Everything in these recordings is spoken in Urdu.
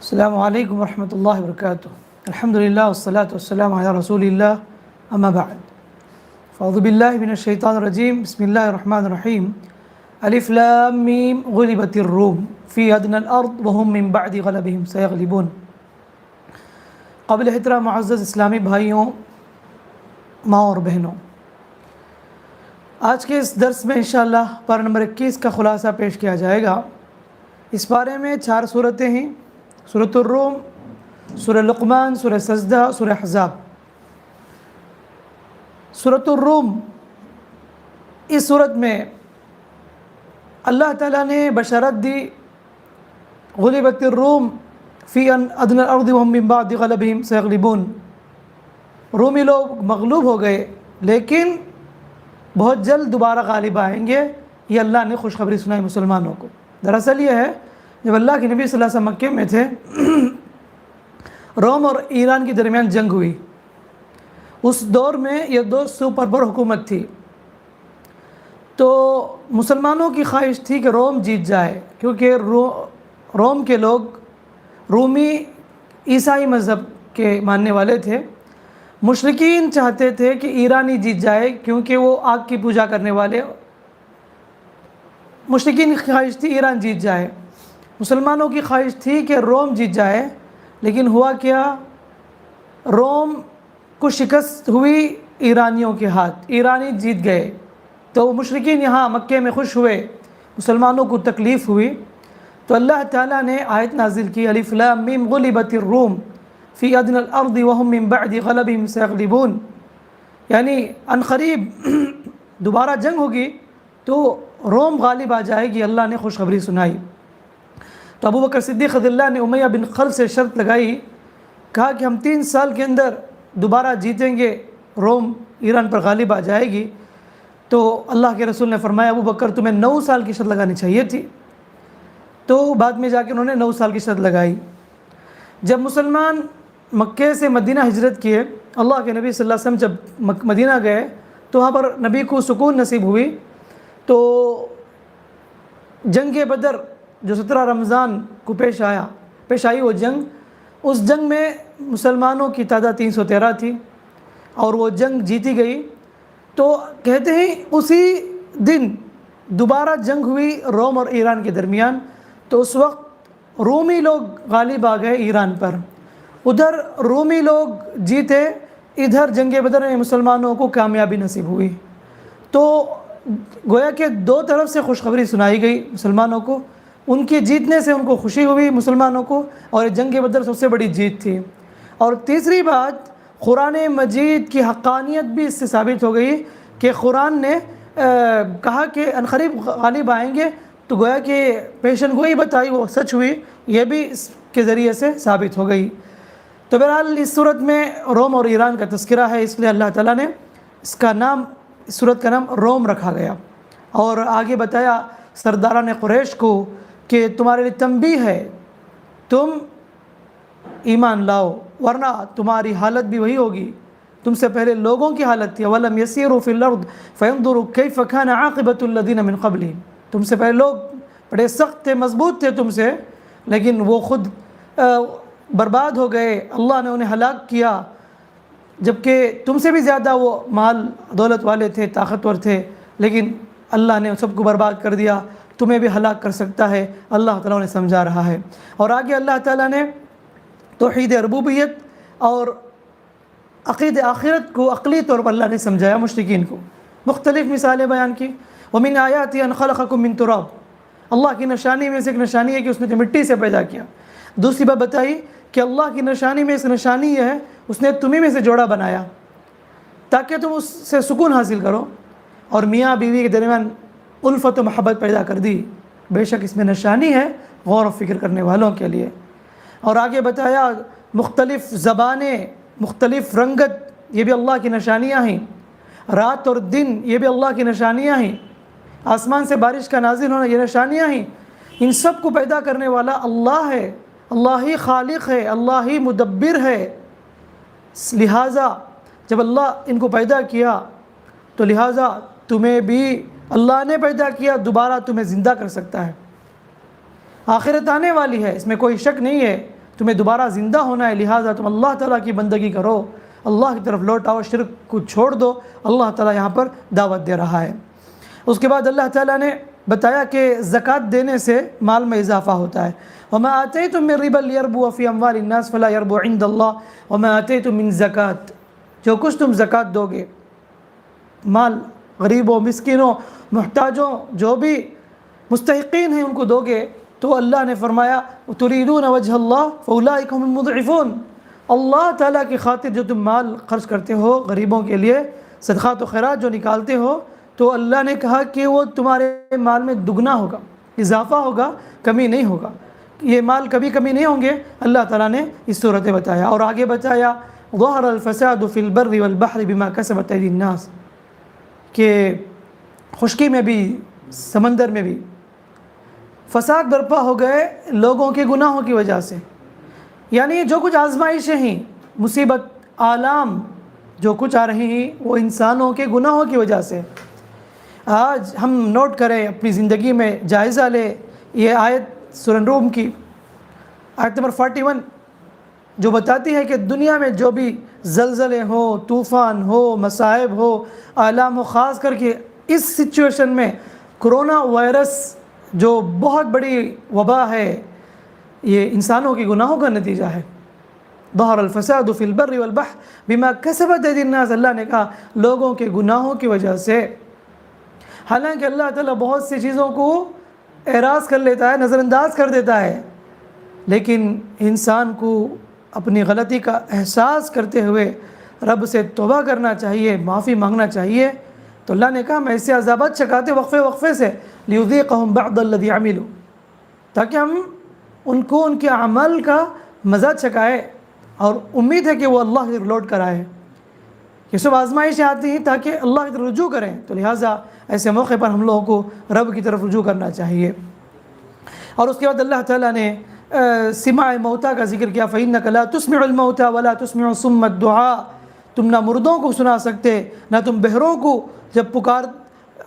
السلام علیکم ورحمۃ اللہ وبرکاتہ۔ الحمدللہ والصلاۃ والسلام علی رسول اللہ، اما بعد فاعوذ باللہ من الشیطان الرجیم، بسم اللہ الرحمن الرحیم۔ الف لام میم غلبت الروم فی ادنی الارض وهم من بعد غلبهم سیغلبون۔ قابل احترام معزز اسلامی بھائیوں، ماں اور بہنوں، آج کے اس درس میں انشاءاللہ پارہ نمبر 21 کا خلاصہ پیش کیا جائے گا۔ اس پارے میں 4 صورتیں ہیں: سورۃ الروم، سورہ لقمان، سورہ سجدہ، سورہ احزاب۔ سورۃ الروم، اس صورت میں اللہ تعالیٰ نے بشارت دی غلبت الروم فی ادنی الارض وهم من بعد غلبهم سیغلبون۔ رومی لوگ مغلوب ہو گئے لیکن بہت جلد دوبارہ غالب آئیں گے، یہ اللہ نے خوشخبری سنائی مسلمانوں کو۔ دراصل یہ ہے، جب اللہ کے نبی صلی اللہ علیہ وسلم مکے میں تھے، روم اور ایران کے درمیان جنگ ہوئی۔ اس دور میں یہ 2 سپر پاور حکومت تھی، تو مسلمانوں کی خواہش تھی کہ روم جیت جائے، کیونکہ روم کے لوگ رومی عیسائی مذہب کے ماننے والے تھے۔ مشرکین چاہتے تھے کہ ایرانی جیت جائے، کیونکہ وہ آگ کی پوجا کرنے والے۔ مشرکین کی خواہش تھی ایران جیت جائے، مسلمانوں کی خواہش تھی کہ روم جیت جائے۔ لیکن ہوا کیا، روم کو شکست ہوئی ایرانیوں کے ہاتھ، ایرانی جیت گئے۔ تو مشرکین یہاں مکے میں خوش ہوئے، مسلمانوں کو تکلیف ہوئی، تو اللہ تعالیٰ نے آیت نازل کی، الف لام میم غلبت الروم فی ادنی الارض وهم من بعد غلبهم سیغلبون، یعنی عنقریب دوبارہ جنگ ہوگی تو روم غالب آ جائے گی، اللہ نے خوشخبری سنائی۔ تو ابو بکر صدیق رضی اللہ نے امیہ بن خلف سے شرط لگائی، کہا کہ ہم 3 سال کے اندر دوبارہ جیتیں گے، روم ایران پر غالب آ جائے گی۔ تو اللہ کے رسول نے فرمایا، ابو بکر تمہیں 9 سال کی شرط لگانی چاہیے تھی۔ تو بعد میں جا کے انہوں نے 9 سال کی شرط لگائی۔ جب مسلمان مکے سے مدینہ ہجرت کیے، اللہ کے نبی صلی اللہ علیہ وسلم جب مدینہ گئے تو وہاں پر نبی کو سکون نصیب ہوئی۔ تو جنگ بدر جو 17 رمضان کو پیش آئی وہ جنگ، اس جنگ میں مسلمانوں کی تعداد 313 تھی اور وہ جنگ جیتی گئی۔ تو کہتے ہیں اسی دن دوبارہ جنگ ہوئی روم اور ایران کے درمیان، تو اس وقت رومی لوگ غالب آ گئے ایران پر۔ ادھر رومی لوگ جیتے، ادھر جنگ بدر میں مسلمانوں کو کامیابی نصیب ہوئی۔ تو گویا کہ 2 طرف سے خوشخبری سنائی گئی مسلمانوں کو، ان کے جیتنے سے ان کو خوشی ہوئی مسلمانوں کو، اور جنگ بدر سب سے بڑی جیت تھی۔ اور تیسری بات، قرآن مجید کی حقانیت بھی اس سے ثابت ہو گئی کہ قرآن نے کہا کہ عنقریب غالب آئیں گے، تو گویا کہ پیشن گوئی بتائی وہ سچ ہوئی، یہ بھی اس کے ذریعے سے ثابت ہو گئی۔ تو بہرحال اس صورت میں روم اور ایران کا تذکرہ ہے، اس لیے اللہ تعالیٰ نے اس صورت کا نام روم رکھا گیا۔ اور آگے بتایا سرداران قریش کو کہ تمہارے لیے تنبیہ ہے، تم ایمان لاؤ، ورنہ تمہاری حالت بھی وہی ہوگی، تم سے پہلے لوگوں کی حالت تھی۔ وَلَمْ يَسِيرُوا فِي الْأَرْضِ فَيَنْظُرُوا كَيْفَ كَانَ عَاقِبَةُ الَّذِينَ مِنْ قَبْلِهِمْ، تم سے پہلے لوگ بڑے سخت تھے، مضبوط تھے تم سے، لیکن وہ خود برباد ہو گئے، اللہ نے انہیں ہلاک کیا، جبکہ تم سے بھی زیادہ وہ مال دولت والے تھے، طاقتور تھے، لیکن اللہ نے سب کو برباد کر دیا، تمہیں بھی ہلاک کر سکتا ہے، اللہ تعالیٰ نے سمجھا رہا ہے۔ اور آگے اللہ تعالیٰ نے توحید ربوبیت اور عقید آخرت کو عقلی طور پر اللہ نے سمجھایا مشرکین کو، مختلف مثالیں بیان کی۔ وَمِنْ آيَاتِهِ أَنْ خَلَقَكُم مِّن تُرَابٍ، اللہ کی نشانی میں سے ایک نشانی ہے کہ اس نے مٹی سے پیدا کیا۔ دوسری بات بتائی کہ اللہ کی نشانی میں سے نشانی یہ ہے، اس نے تمہیں میں سے جوڑا بنایا تاکہ تم اس سے سکون حاصل کرو، اور میاں بیوی کے درمیان الفت و محبت پیدا کر دی۔ بے شک اس میں نشانی ہے غور و فکر کرنے والوں کے لیے۔ اور آگے بتایا مختلف زبانیں، مختلف رنگت، یہ بھی اللہ کی نشانیاں ہیں۔ رات اور دن، یہ بھی اللہ کی نشانیاں ہیں۔ آسمان سے بارش کا نازل ہونا، یہ نشانیاں ہیں۔ ان سب کو پیدا کرنے والا اللہ ہے، اللہ ہی خالق ہے، اللہ ہی مدبر ہے۔ لہٰذا جب اللہ ان کو پیدا کیا تو لہٰذا تمہیں بھی اللہ نے پیدا کیا، دوبارہ تمہیں زندہ کر سکتا ہے۔ آخرت آنے والی ہے، اس میں کوئی شک نہیں ہے، تمہیں دوبارہ زندہ ہونا ہے، لہٰذا تم اللہ تعالیٰ کی بندگی کرو، اللہ کی طرف لوٹ آؤ، شرک کو چھوڑ دو۔ اللہ تعالیٰ یہاں پر دعوت دے رہا ہے۔ اس کے بعد اللہ تعالیٰ نے بتایا کہ زکوٰۃ دینے سے مال میں اضافہ ہوتا ہے۔ وَمَا آتَيْتُم مِّن رِّبًا لِيَرْبُوَ فِي أَمْوَالِ النَّاسِ فَلَا يَرْبُو عِندَ اللَّهِ وَمَا آتَيْتُم مِّن زَكَاةٍ، جو کچھ تم زکوٰۃ دو گے، مال غریبوں، مسکینوں، محتاجوں، جو بھی مستحقین ہیں ان کو دو گے، تو اللہ نے فرمایا تُرِيدُونَ وَجْهَ اللَّهِ فَأُولَٰئِكَ هُمُ الْمُضْعِفُونَ، اللہ تعالیٰ کی خاطر جو تم مال خرچ کرتے ہو غریبوں کے لیے، صدقات و خیرات جو نکالتے ہو، تو اللہ نے کہا کہ وہ تمہارے مال میں دگنا ہوگا، اضافہ ہوگا، کمی نہیں ہوگا، یہ مال کبھی کمی نہیں ہوں گے۔ اللہ تعالیٰ نے اس صورت بتایا، اور آگے بتایا ظَهَرَ الْفَسَادُ فِي الْبَرِّ وَالْبَحْرِ بِمَا كَسَبَتْ أَيْدِي النَّاسِ، کہ خشکی میں بھی سمندر میں بھی فساد برپا ہو گئے لوگوں کے گناہوں کی وجہ سے، یعنی جو کچھ آزمائشیں ہیں، مصیبت، آلام جو کچھ آ رہی ہیں وہ انسانوں کے گناہوں کی وجہ سے۔ آج ہم نوٹ کریں، اپنی زندگی میں جائزہ لیں، یہ آیت سورہ روم کی آیت نمبر 41 جو بتاتی ہے کہ دنیا میں جو بھی زلزلے ہو، طوفان ہو، مصائب ہو، آلام ہو، خاص کر کے اس سچویشن میں کرونا وائرس جو بہت بڑی وبا ہے، یہ انسانوں کے گناہوں کا نتیجہ ہے۔ ظہر الفساد فی البر والبحر بما کسبت ایدی الناس، اللہ نے کہا لوگوں کے گناہوں کی وجہ سے۔ حالانکہ اللہ تعالیٰ بہت سی چیزوں کو اعراض کر لیتا ہے، نظر انداز کر دیتا ہے، لیکن انسان کو اپنی غلطی کا احساس کرتے ہوئے رب سے توبہ کرنا چاہیے، معافی مانگنا چاہیے۔ تو اللہ نے کہا میں اسے عذابات چکاتے وقفے وقفے سے لیذیقہم بعض الذی عملوا، تاکہ ہم ان کو ان کے عمل کا مزہ چکائے، اور امید ہے کہ وہ اللہ کی طرف لوٹ کر آئے۔ یہ سب آزمائشیں آتی ہیں تاکہ اللہ کی طرف رجوع کریں، تو لہٰذا ایسے موقع پر ہم لوگوں کو رب کی طرف رجوع کرنا چاہیے۔ اور اس کے بعد اللہ تعالیٰ نے سماع موتا کا ذکر کیا، فَإِنَّكَ لَا تُسْمِعُ الْمَوْتَى وَلَا تُسْمِعُ الصُّمَّ الدُّعَاءَ، تم نہ مردوں کو سنا سکتے، نہ تم بہروں کو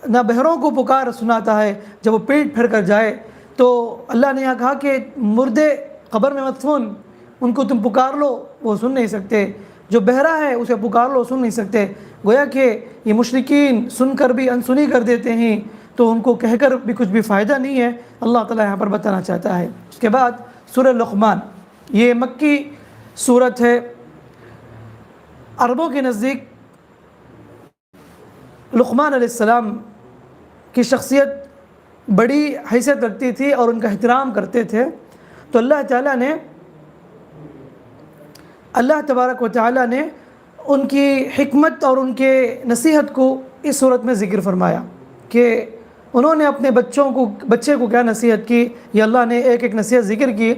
نہ بہروں کو پکار سناتا ہے جب وہ پیٹ پھیر کر جائے۔ تو اللہ نے یہاں کہا کہ مردے قبر میں مدفون، ان کو تم پکار لو وہ سن نہیں سکتے، جو بہرا ہے اسے پکار لو سن نہیں سکتے۔ گویا کہ یہ مشرکین سن کر بھی انسنی کر دیتے ہیں، تو ان کو کہہ کر بھی کچھ بھی فائدہ نہیں ہے، اللہ تعالیٰ یہاں پر بتانا چاہتا ہے۔ اس کے بعد سورہ لقمان، یہ مکی سورت ہے۔ عربوں کے نزدیک لقمان علیہ السلام کی شخصیت بڑی حیثیت رکھتی تھی اور ان کا احترام کرتے تھے، تو اللہ تبارک و تعالیٰ نے ان کی حکمت اور ان کے نصیحت کو اس صورت میں ذکر فرمایا کہ انہوں نے اپنے بچے کو کیا نصیحت کی۔ یہ اللہ نے ایک ایک نصیحت ذکر کی،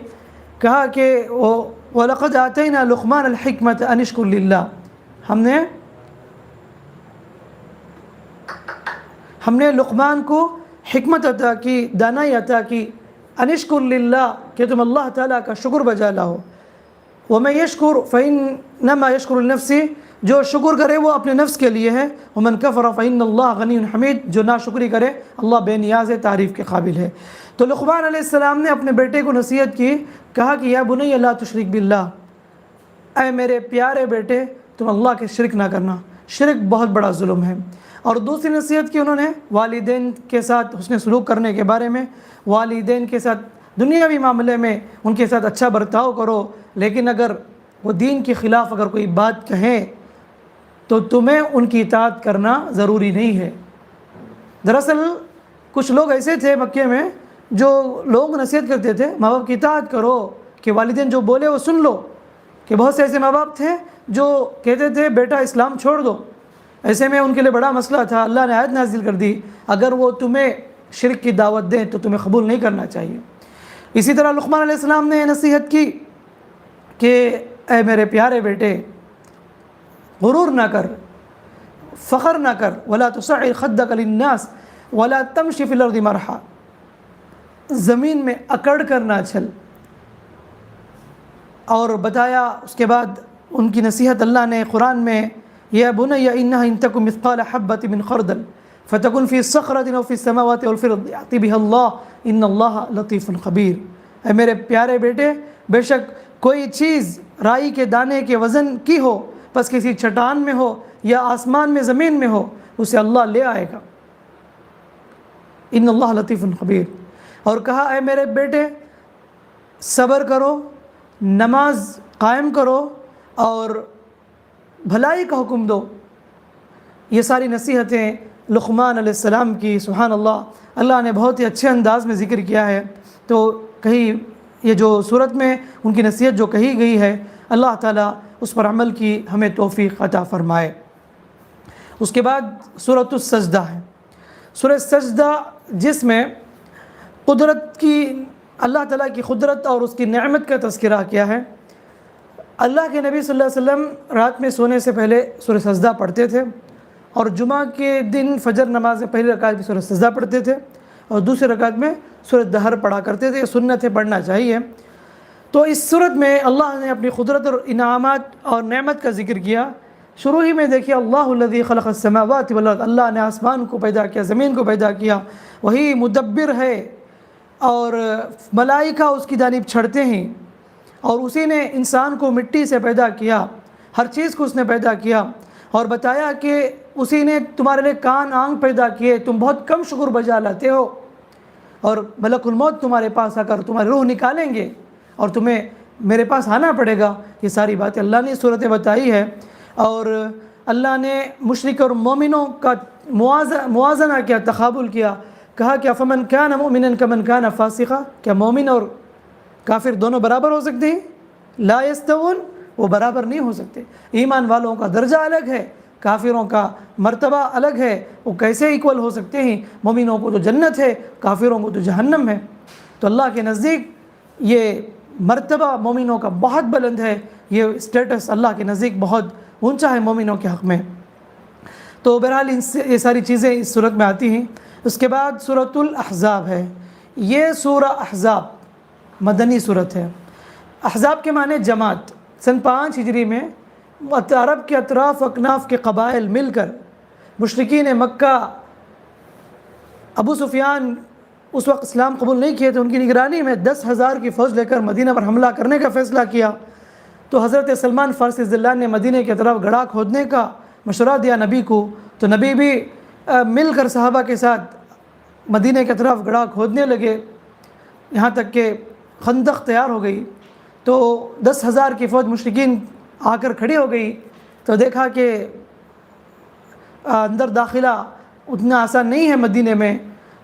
کہا کہ وَلَقَدْ آتَيْنَا لُقْمَانَ الْحِكْمَةَ أَنِ اشْكُرْ لِلَّهِ، ہم نے لقمان کو حکمت عطا کی، دانائی عطا کی، ان اشکر للہ، کہ تم اللہ تعالیٰ کا شکر بجا لاؤ۔ وَمَن يَشْكُرْ فَإِنَّمَا يَشْكُرُ لِنَفْسِهِ، جو شکر کرے وہ اپنے نفس کے لیے ہے۔ وَمَن كَفَرَ فَإِنَّ اللَّهَ غَنِيٌّ حَمِيدٌ، جو ناشکری کرے اللہ بے نیاز ہے، تعریف کے قابل ہے۔ تو لقمان علیہ السلام نے اپنے بیٹے کو نصیحت کی، کہا کہ یا بنی لا تشرک باللہ، اے میرے پیارے بیٹے تم اللہ کے شرک نہ کرنا، شرک بہت بڑا ظلم ہے۔ اور دوسری نصیحت کی انہوں نے والدین کے ساتھ حسن سلوک کرنے کے بارے میں، والدین کے ساتھ دنیاوی معاملے میں ان کے ساتھ اچھا برتاؤ کرو، لیکن اگر وہ دین کے خلاف اگر کوئی بات کہیں تو تمہیں ان کی اطاعت کرنا ضروری نہیں ہے۔ دراصل کچھ لوگ ایسے تھے مکے میں جو لوگ نصیحت کرتے تھے ماں باپ کی اطاعت کرو، کہ والدین جو بولے وہ سن لو، کہ بہت سے ایسے ماں باپ تھے جو کہتے تھے بیٹا اسلام چھوڑ دو۔ ایسے میں ان کے لیے بڑا مسئلہ تھا، اللہ نے آیت نازل کر دی اگر وہ تمہیں شرک کی دعوت دیں تو تمہیں قبول نہیں کرنا چاہیے۔ اسی طرح لقمان علیہ السلام نے نصیحت کی کہ اے میرے پیارے بیٹے غرور نہ کر، فخر نہ کر، ولا تصعر خدک للناس ولا تمشی فی الارض مرحا، زمین میں اکڑ کر نہ چل۔ اور بتایا اس کے بعد ان کی نصیحت اللہ نے قرآن میں یا بنی انہا ان تک مثقال حبۃ من خردل فتکن فی صخرۃ او فی السماوات والارض یأتی بها اللہ ان اللہ لطیف خبیر، اے میرے پیارے بیٹے بے شک کوئی چیز رائی کے دانے کے وزن کی ہو، بس کسی چٹان میں ہو یا آسمان میں زمین میں ہو، اسے اللہ لے آئے گا۔ ان اللہ لطیف خبیر۔ اور کہا اے میرے بیٹے صبر کرو، نماز قائم کرو اور بھلائی کا حکم دو۔ یہ ساری نصیحتیں لقمان علیہ السلام کی، سبحان اللہ، اللہ نے بہت ہی اچھے انداز میں ذکر کیا ہے۔ تو کہیں یہ جو صورت میں ان کی نصیحت جو کہی گئی ہے، اللہ تعالیٰ اس پر عمل کی ہمیں توفیق عطا فرمائے۔ اس کے بعد سورۃ السجدہ ہے، سورہ سجدہ، جس میں قدرت کی، اللہ تعالیٰ کی قدرت اور اس کی نعمت کا تذکرہ کیا ہے۔ اللہ کے نبی صلی اللہ علیہ وسلم رات میں سونے سے پہلے سورہ سجدہ پڑھتے تھے، اور جمعہ کے دن فجر نماز میں پہلی رکعت میں سورہ سجدہ پڑھتے تھے اور دوسری رکعت میں سورہ دہر پڑھا کرتے تھے۔ یہ سنت ہے، پڑھنا چاہیے۔ تو اس صورت میں اللہ نے اپنی قدرت اور انعامات اور نعمت کا ذکر کیا۔ شروع ہی میں دیکھیے اللہ الذی خلق السماوات والارض، اللہ نے آسمان کو پیدا کیا، زمین کو پیدا کیا، وہی مدبر ہے، اور ملائکہ اس کی جانب چڑھتے ہیں، اور اسی نے انسان کو مٹی سے پیدا کیا، ہر چیز کو اس نے پیدا کیا، اور بتایا کہ اسی نے تمہارے لیے کان آنکھ پیدا کیے، تم بہت کم شکر بجا لاتے ہو، اور ملک الموت تمہارے پاس آ کر تمہاری روح نکالیں گے اور تمہیں میرے پاس آنا پڑے گا۔ یہ ساری باتیں اللہ نے صورتیں بتائی ہے، اور اللہ نے مشرک اور مومنوں کا موازنہ کیا، تقابل کیا، کہا کہ فمن کان مؤمنا کمن کان فاسقا، کیا مومن اور کافر دونوں برابر ہو سکتے ہیں؟ لا یستوون، وہ برابر نہیں ہو سکتے۔ ایمان والوں کا درجہ الگ ہے، کافروں کا مرتبہ الگ ہے، وہ کیسے ایکول ہو سکتے ہیں؟ مومنوں کو تو جنت ہے، کافروں کو تو جہنم ہے۔ تو اللہ کے نزدیک یہ مرتبہ مومنوں کا بہت بلند ہے، یہ اسٹیٹس اللہ کے نزدیک بہت اونچا ہے مومنوں کے حق میں۔ تو بہرحال یہ ساری چیزیں اس صورت میں آتی ہیں۔ اس کے بعد سورۃ الاحزاب ہے، یہ سورہ احزاب مدنی صورت ہے۔ احزاب کے معنی جماعت۔ سن 5 ہجری میں عرب کے اطراف اکناف کے قبائل مل کر مشرکین مکہ، ابو سفیان اس وقت اسلام قبول نہیں کیے تھے، ان کی نگرانی میں 10,000 کی فوج لے کر مدینہ پر حملہ کرنے کا فیصلہ کیا۔ تو حضرت سلمان فارسی رضی اللہ عنہ نے مدینہ کی طرف گڑھا کھودنے کا مشورہ دیا نبی کو، تو نبی بھی مل کر صحابہ کے ساتھ مدینہ کی طرف گڑھا کھودنے لگے، یہاں تک کہ خندق تیار ہو گئی۔ تو 10,000 کی فوج مشرکین آ کر کھڑی ہو گئی، تو دیکھا کہ اندر داخلہ اتنا آسان نہیں ہے مدینہ میں،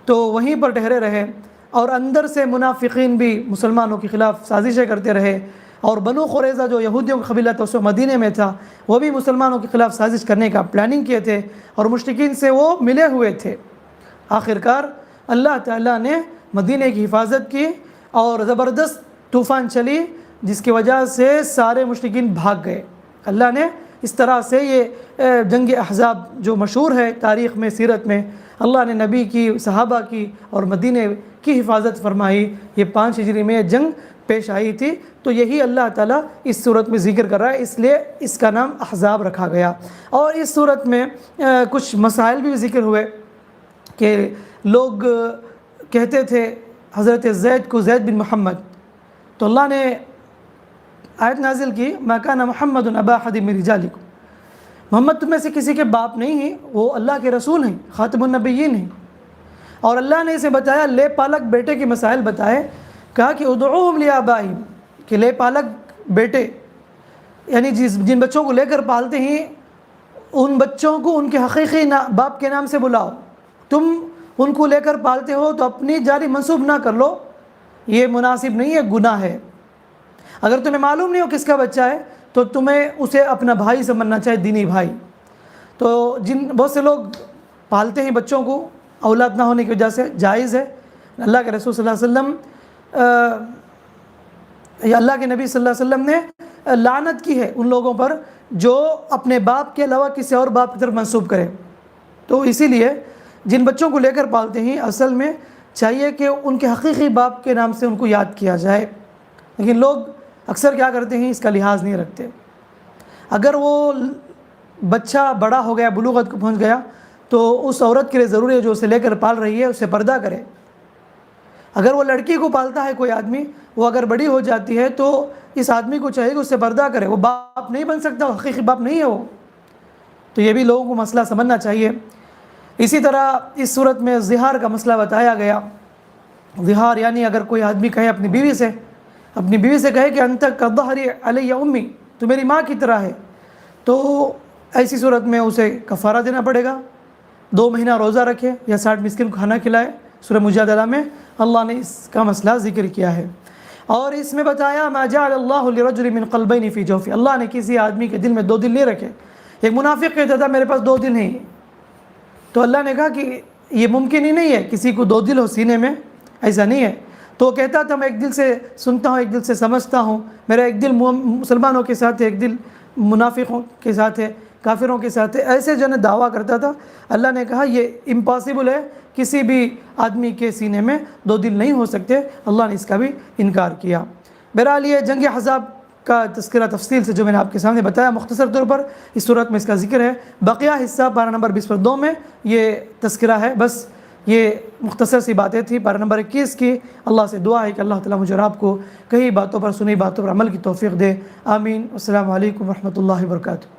تو وہیں پر ٹھہرے رہے، اور اندر سے منافقین بھی مسلمانوں کے خلاف سازشیں کرتے رہے، اور بنو قریظہ جو یہودیوں کا قبیلہ تھا اس وقت مدینہ میں تھا، وہ بھی مسلمانوں کے خلاف سازش کرنے کا پلاننگ کیے تھے، اور مشرکین سے وہ ملے ہوئے تھے۔ آخرکار اللہ تعالیٰ نے مدینہ کی حفاظت کی، اور زبردست طوفان چلی، جس کی وجہ سے سارے مشرکین بھاگ گئے۔ اللہ نے اس طرح سے یہ جنگ احزاب جو مشہور ہے تاریخ میں، سیرت میں، اللہ نے نبی کی، صحابہ کی اور مدینہ کی حفاظت فرمائی۔ یہ 5 ہجری میں جنگ پیش آئی تھی، تو یہی اللہ تعالیٰ اس صورت میں ذکر کر رہا ہے، اس لیے اس کا نام احزاب رکھا گیا۔ اور اس صورت میں کچھ مسائل بھی ذکر ہوئے کہ لوگ کہتے تھے حضرت زید کو زید بن محمد، تو اللہ نے آیت نازل کی ما کان محمد ابا احد من رجالکم، محمد تم میں سے کسی کے باپ نہیں ہیں، وہ اللہ کے رسول ہیں، خاتم النبیین ہیں۔ اور اللہ نے اسے بتایا لے پالک بیٹے کے مسائل بتائے، کہا کہ ادعوہم لآبائہم، کہ لے پالک بیٹے یعنی جن بچوں کو لے کر پالتے ہیں ان بچوں کو ان کے حقیقی باپ کے نام سے بلاؤ۔ تم ان کو لے کر پالتے ہو تو اپنی جاری منسوب نہ کر لو، یہ مناسب نہیں ہے، گناہ ہے۔ اگر تمہیں معلوم نہیں ہو کس کا بچہ ہے تو تمہیں اسے اپنا بھائی سمجھنا چاہیے، دینی بھائی۔ تو بہت سے لوگ پالتے ہیں بچوں کو اولاد نہ ہونے کی وجہ سے، جائز ہے۔ اللہ کے رسول صلی اللہ علیہ وسلم یا اللہ کے نبی صلی اللہ علیہ وسلم نے لعنت کی ہے ان لوگوں پر جو اپنے باپ کے علاوہ کسی اور باپ کی طرف منسوب کرے۔ تو اسی لیے جن بچوں کو لے کر پالتے ہیں اصل میں چاہیے کہ ان کے حقیقی باپ کے نام سے ان کو یاد کیا جائے، لیکن لوگ اکثر کیا کرتے ہیں، اس کا لحاظ نہیں رکھتے۔ اگر وہ بچہ بڑا ہو گیا، بلوغت کو پہنچ گیا، تو اس عورت کے لیے ضروری ہے جو اسے لے کر پال رہی ہے اسے پردہ کرے، اگر وہ لڑکی کو پالتا ہے کوئی آدمی، وہ اگر بڑی ہو جاتی ہے تو اس آدمی کو چاہیے کہ اس سے پردہ کرے، وہ باپ نہیں بن سکتا، حقیقی باپ نہیں ہے وہ. تو یہ بھی لوگوں کو مسئلہ سمجھنا چاہیے. اسی طرح اس صورت میں زہار کا مسئلہ بتایا گیا. زہار یعنی اگر کوئی آدمی کہے اپنی بیوی سے کہے کہ انت کظہری علی امی، تو میری ماں کی طرح ہے، تو ایسی صورت میں اسے کفارہ دینا پڑے گا، 2 مہینہ روزہ رکھے یا 60 مسکین کو کھانا کھلائے. سورہ مجادلہ میں اللہ نے اس کا مسئلہ ذکر کیا ہے. اور اس میں بتایا ما جعل اللہ لرجل من قلبین فی جوفہ، اللہ نے کسی آدمی کے دل میں 2 دل نہیں رکھے. ایک منافق کہتا تھا میرے پاس 2 دل ہیں، تو اللہ نے کہا کہ یہ ممکن ہی نہیں ہے کسی کو 2 دل ہو سینے میں، ایسا نہیں ہے. تو کہتا تھا میں ایک دل سے سنتا ہوں، ایک دل سے سمجھتا ہوں، میرا ایک دل مسلمانوں کے ساتھ ہے، ایک دل منافقوں کے ساتھ ہے، کافروں کے ساتھ ہے، ایسے جو ہے دعویٰ کرتا تھا. اللہ نے کہا یہ امپاسبل ہے، کسی بھی آدمی کے سینے میں 2 دل نہیں ہو سکتے. اللہ نے اس کا بھی انکار کیا. بہرحال یہ جنگ احزاب کا تذکرہ تفصیل سے جو میں نے آپ کے سامنے بتایا مختصر طور پر، اس صورت میں اس کا ذکر ہے. بقیہ حصہ پارہ نمبر 22 میں یہ تذکرہ ہے. بس یہ مختصر سی باتیں تھیں پارہ نمبر 21 کی. اللہ سے دعا ہے کہ اللہ تعالیٰ مجھے اور آپ کو کئی باتوں پر، سنی باتوں پر عمل کی توفیق دے. آمین. السلام علیکم ورحمۃ اللہ وبرکاتہ.